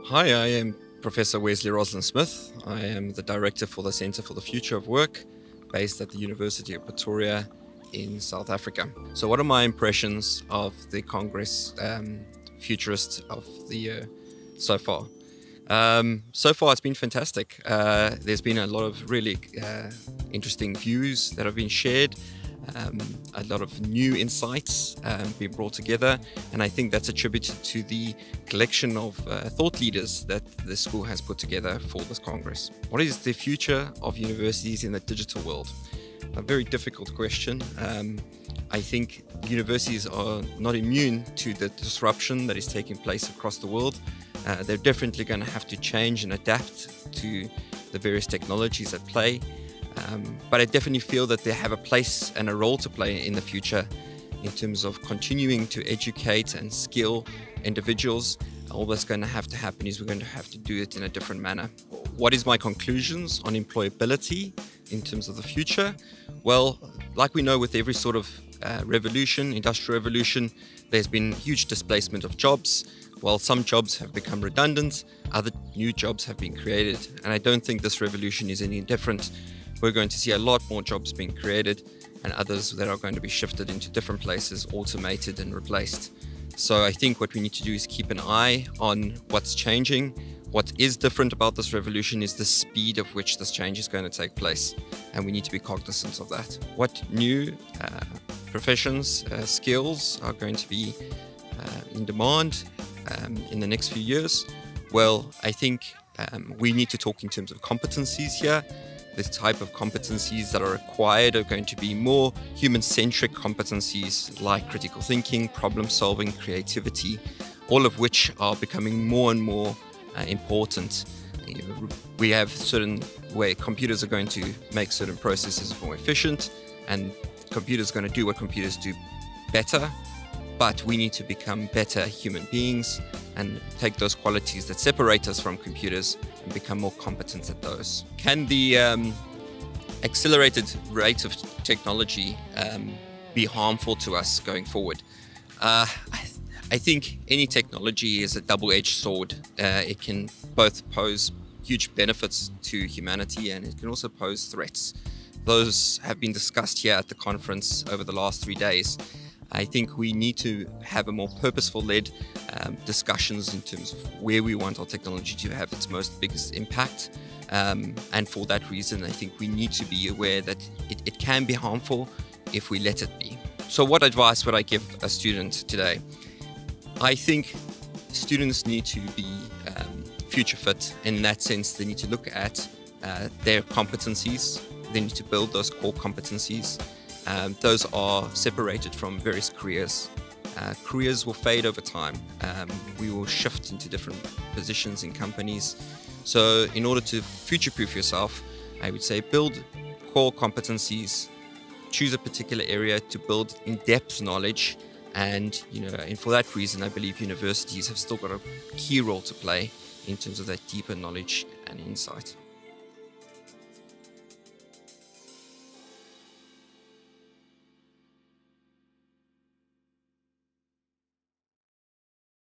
Hi, I am Professor Wesley Rosslyn-Smith. I am the Director for the Centre for the Future of Work, based at the University of Pretoria in South Africa. So what are my impressions of the Kongres Futurist of the Year so far? So far it's been fantastic. There's been a lot of really interesting views that have been shared. A lot of new insights being brought together, and I think that's attributed to the collection of thought leaders that the school has put together for this Congress. What is the future of universities in the digital world? A very difficult question. I think universities are not immune to the disruption that is taking place across the world. They're definitely going to have to change and adapt to the various technologies at play. But I definitely feel that they have a place and a role to play in the future in terms of continuing to educate and skill individuals. All that's going to have to happen is we're going to have to do it in a different manner. What is my conclusions on employability in terms of the future? Well, like we know with every sort of revolution, industrial revolution, there's been huge displacement of jobs. While some jobs have become redundant, other new jobs have been created. And I don't think this revolution is any different. We're going to see a lot more jobs being created and others that are going to be shifted into different places, automated and replaced. So I think what we need to do is keep an eye on what's changing. What is different about this revolution is the speed of which this change is going to take place, and we need to be cognizant of that. What new professions, skills are going to be in demand in the next few years? Well, I think we need to talk in terms of competencies here. The type of competencies that are required are going to be more human-centric competencies like critical thinking, problem solving, creativity, all of which are becoming more and more important. We have certain way computers are going to make certain processes more efficient, and computers are going to do what computers do better. But we need to become better human beings and take those qualities that separate us from computers and become more competent at those. Can the accelerated rate of technology be harmful to us going forward? I think any technology is a double-edged sword. It can both pose huge benefits to humanity, and it can also pose threats. Those have been discussed here at the conference over the last 3 days. I think we need to have a more purposeful-led discussions in terms of where we want our technology to have its biggest impact. And for that reason, I think we need to be aware that it can be harmful if we let it be. So what advice would I give a student today? I think students need to be future fit. In that sense, they need to look at their competencies. They need to build those core competencies. Those are separated from various careers. Careers will fade over time. We will shift into different positions in companies. So in order to future-proof yourself, I would say build core competencies, choose a particular area to build in-depth knowledge, and for that reason, I believe universities have still got a key role to play in terms of that deeper knowledge and insight.